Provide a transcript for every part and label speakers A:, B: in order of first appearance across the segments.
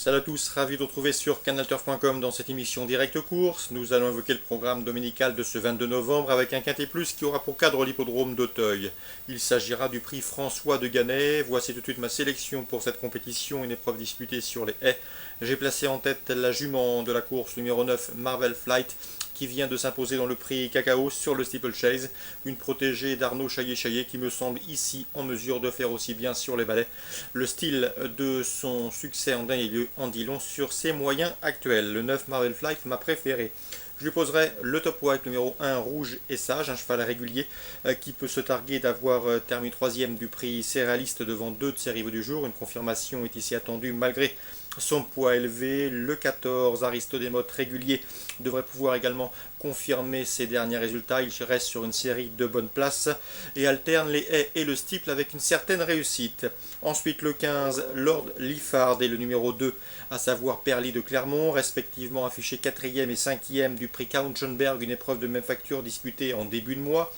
A: Salut à tous, ravi de vous retrouver sur canalturf.com dans cette émission Direct Course. Nous allons évoquer le programme dominical de ce 22 novembre avec un quintet plus qui aura pour cadre l'hippodrome d'Auteuil. Il s'agira du prix François de Ganay. Voici tout de suite ma sélection pour cette compétition, une épreuve disputée sur les haies. J'ai placé en tête la jument de la course numéro 9, Marvel Flight, qui vient de s'imposer dans le prix Cacao sur le steeplechase, une protégée d'Arnaud Chaillet-Chaillet qui me semble ici en mesure de faire aussi bien sur les balais. Le style de son succès en dernier lieu en dit long sur ses moyens actuels. Le 9 Marvel Flight m'a préféré. Je lui poserai le top white numéro 1 Rouge et Sage, un cheval régulier qui peut se targuer d'avoir terminé 3e du prix Céréaliste devant deux de ses rivaux du jour. Une confirmation est ici attendue malgré son poids élevé. Le 14 Aristodémote régulier devrait pouvoir également confirmer ses derniers résultats. Il reste sur une série de bonnes places et alterne les haies et le steeple avec une certaine réussite. Ensuite le 15 Lord Liffard et le numéro 2, à savoir Perly de Clermont, respectivement affichés 4e et 5e du prix Count Schoenberg, une épreuve de même facture disputée en début de mois.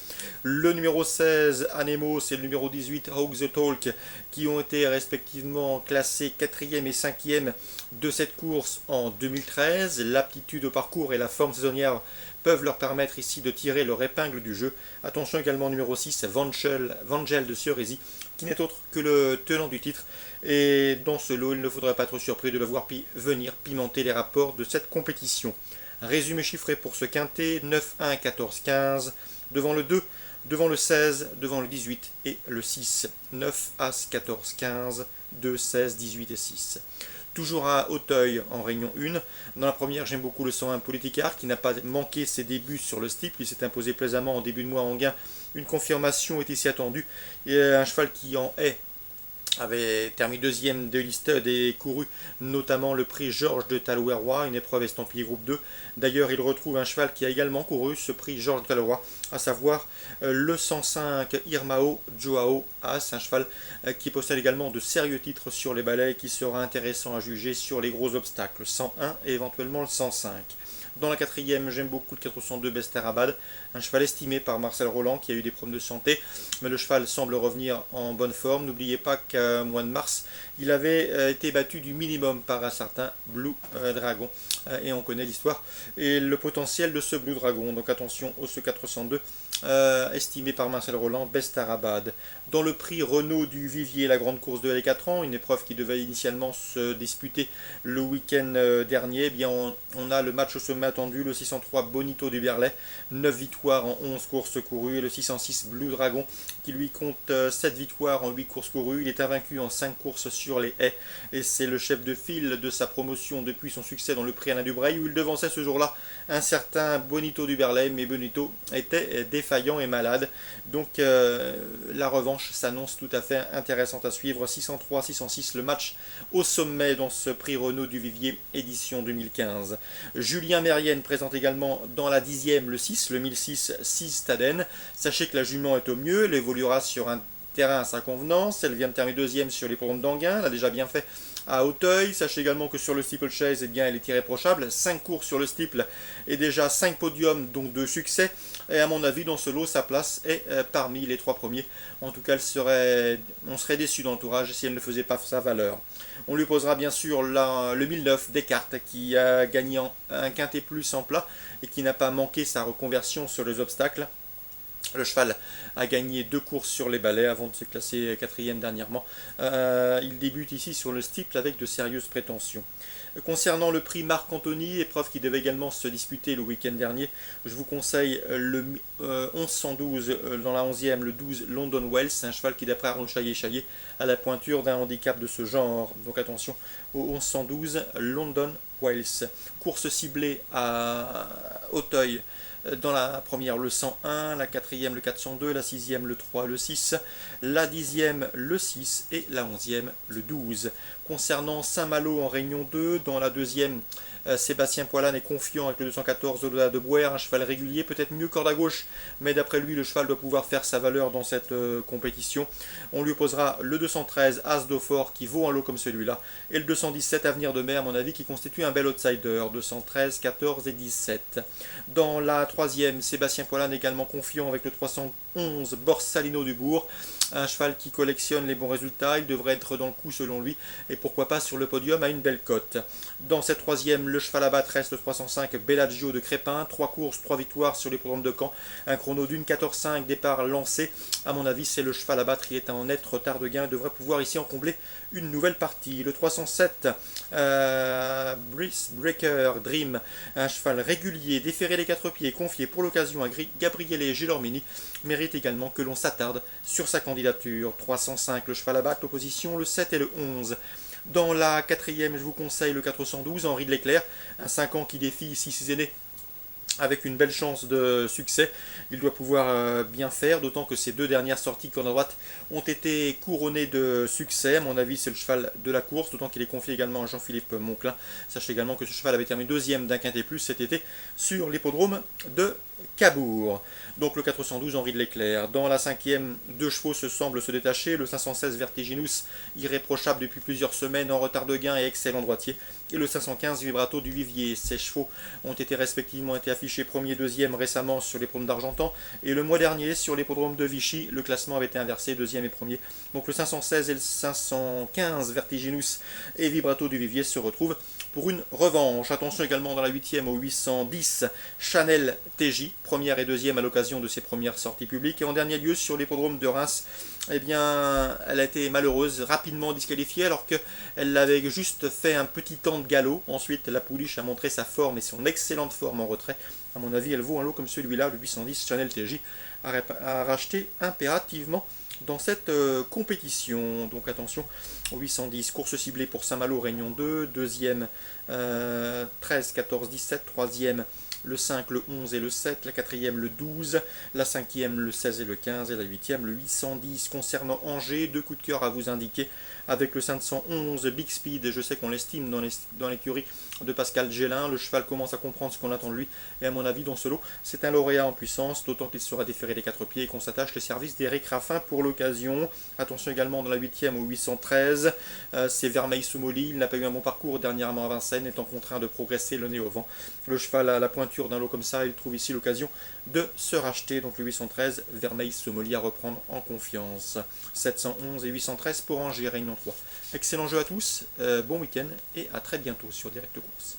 A: Le numéro 16 Anemos et le numéro 18 Hawk the Talk, qui ont été respectivement classés 4e et 5e de cette course en 2013. L'aptitude au parcours et la forme saisonnière peuvent leur permettre ici de tirer leur épingle du jeu. Attention également au numéro 6, Vangel de Cerisy, qui n'est autre que le tenant du titre. Et dans ce lot, il ne faudrait pas être surpris de le voir venir pimenter les rapports de cette compétition. Résumé chiffré pour ce quintet, 9, 1, 14, 15, devant le 2, devant le 16, devant le 18 et le 6. 9, As, 14, 15, 2, 16, 18 et 6. Toujours à Auteuil en réunion 1. Dans la première, j'aime beaucoup le 101 Politicard qui n'a pas manqué ses débuts sur le steeple. Il s'est imposé plaisamment en début de mois en gain. Une confirmation est ici attendue. Et un cheval qui en est avait terminé deuxième de Listed et couru notamment le prix Georges de Talois, une épreuve estampillée groupe 2. D'ailleurs, il retrouve un cheval qui a également couru ce prix Georges de Talois, à savoir le 105 Irmao Joao As, un cheval qui possède également de sérieux titres sur les balais et qui sera intéressant à juger sur les gros obstacles, le 101 et éventuellement le 105. Dans la quatrième, j'aime beaucoup le 402 Besterabad, un cheval estimé par Marcel Roland qui a eu des problèmes de santé, mais le cheval semble revenir en bonne forme. N'oubliez pas qu'au mois de mars, il avait été battu du minimum par un certain Blue Dragon, et on connaît l'histoire et le potentiel de ce Blue Dragon, donc attention au ce 402. Estimé par Marcel Roland, Bestarabad. Dans le prix Renault du Vivier, la grande course de l'A4 ans, une épreuve qui devait initialement se disputer le week-end dernier, eh bien on a le match au sommet attendu, le 603 Bonito du Berlay, 9 victoires en 11 courses courues, et le 606 Blue Dragon qui lui compte 7 victoires en 8 courses courues. Il est invaincu en 5 courses sur les haies et c'est le chef de file de sa promotion depuis son succès dans le prix Alain Dubreuil où il devançait ce jour-là un certain Bonito du Berlay, mais Bonito était défaillant et malade. Donc la revanche s'annonce tout à fait intéressante à suivre. 603-606, le match au sommet dans ce prix Renault du Vivier édition 2015. Julien Mérienne présente également dans la 10e le 6, le 1006 6 Staden. Sachez que la jument est au mieux, elle évoluera sur un terrain à sa convenance. Elle vient de terminer deuxième sur les programmes d'Anguin, elle a déjà bien fait à Auteuil. Sachez également que sur le steeplechase, eh bien, elle est irréprochable. 5 courses sur le steeple et déjà 5 podiums, donc de succès. Et à mon avis, dans ce lot, sa place est parmi les 3 premiers. En tout cas, on serait déçu dans l'entourage si elle ne faisait pas sa valeur. On lui posera bien sûr le 1009 Descartes qui a gagné un quintet plus en plat et qui n'a pas manqué sa reconversion sur les obstacles. Le cheval a gagné 2 courses sur les balais avant de se classer 4e dernièrement. Il débute ici sur le steeple avec de sérieuses prétentions. Concernant le prix Marc-Anthony, épreuve qui devait également se disputer le week-end dernier, je vous conseille le 1112 dans la 11e, le 12 London Wells, un cheval qui d'après Arnaud Chaillet a la pointure d'un handicap de ce genre. Donc attention au 1112 London Wells. Course ciblée à Auteuil. Dans la première le 101, la 4e le 402, la 6e le 3, le 6, la 10e le 6 et la 11e le 12. Concernant Saint-Malo en Réunion 2, dans la 2e, Sébastien Poilane est confiant avec le 214 au-delà de Bouer, un cheval régulier, peut-être mieux corde à gauche, mais d'après lui le cheval doit pouvoir faire sa valeur dans cette compétition. On lui opposera le 213 As d'Aufort qui vaut un lot comme celui-là, et le 217 Avenir de Mer à mon avis qui constitue un bel outsider, 213, 14 et 17. Dans la 3e, Sébastien Poilane également confiant avec le 11, Borsalino du Bourg. Un cheval qui collectionne les bons résultats, il devrait être dans le coup selon lui, et pourquoi pas sur le podium à une belle cote. Dans cette troisième, le cheval à battre reste le 305 Bellagio de Crépin, 3 courses, 3 victoires sur les programmes de Caen, un chrono d'une 14,5, départ lancé. À mon avis, c'est le cheval à battre, il est en net retard de gain, il devrait pouvoir ici en combler une nouvelle partie. Le 307 Breeze Breaker Dream, un cheval régulier, déféré les 4 pieds, confié pour l'occasion à Gabriele Gilormini, mérite également que l'on s'attarde sur sa candidature. 305, le cheval à battre, l'opposition, le 7 et le 11. Dans la quatrième, je vous conseille le 412, Henri de l'Éclair, un 5 ans qui défie ici ses aînés avec une belle chance de succès. Il doit pouvoir bien faire, d'autant que ses 2 dernières sorties corne à droite ont été couronnées de succès. À mon avis, c'est le cheval de la course, d'autant qu'il est confié également à Jean-Philippe Monclin. Sachez également que ce cheval avait terminé 2e d'un quintet plus cet été sur l'hippodrome de Cabourg. Donc le 412 Henri de l'Éclair. Dans la 5e, 2 chevaux semblent se détacher. Le 516 Vertiginous, irréprochable depuis plusieurs semaines, en retard de gain et excellent droitier. Et le 515 Vibrato du Vivier. Ces chevaux ont été respectivement affichés 1er, 2e récemment sur l'hippodrome d'Argentan. Et le mois dernier sur l'hippodrome de Vichy, le classement avait été inversé, 2e et 1er. Donc le 516 et le 515 Vertiginous et Vibrato du Vivier se retrouvent pour une revanche. Attention également dans la 8e au 810 Chanel TJ, 1re et 2e à l'occasion de ses premières sorties publiques. Et en dernier lieu sur l'hippodrome de Reims, eh bien, elle a été malheureuse, rapidement disqualifiée alors qu'elle avait juste fait un petit temps de galop. Ensuite, la pouliche a montré sa forme et son excellente forme en retrait. À mon avis, elle vaut un lot comme celui-là, le 810 Chanel TJ, à racheter impérativement dans cette compétition. Donc attention au 810, course ciblée pour Saint-Malo, Réunion 2, 2e 13, 14, 17, 3e le 5, le 11 et le 7, la 4e le 12, la 5e le 16 et le 15 et la 8e le 810. Concernant Angers, 2 coups de cœur à vous indiquer avec le 511 Big Speed, je sais qu'on l'estime dans l'écurie de Pascal Gélin, le cheval commence à comprendre ce qu'on attend de lui et à mon avis dans ce lot c'est un lauréat en puissance, d'autant qu'il sera déféré des 4 pieds et qu'on s'attache les services d'Éric Raffin pour l'occasion. Attention également dans la 8e au 813, c'est Vermeil Soumoli, il n'a pas eu un bon parcours dernièrement à Vincennes, étant contraint de progresser le nez au vent. Le cheval à la pointure d'un lot comme ça, il trouve ici l'occasion de se racheter, donc le 813 Vermeil Soumoli à reprendre en confiance. 711 et 813 pour Angers, Réunion 3. Excellent jeu à tous, bon week-end et à très bientôt sur Direct Course.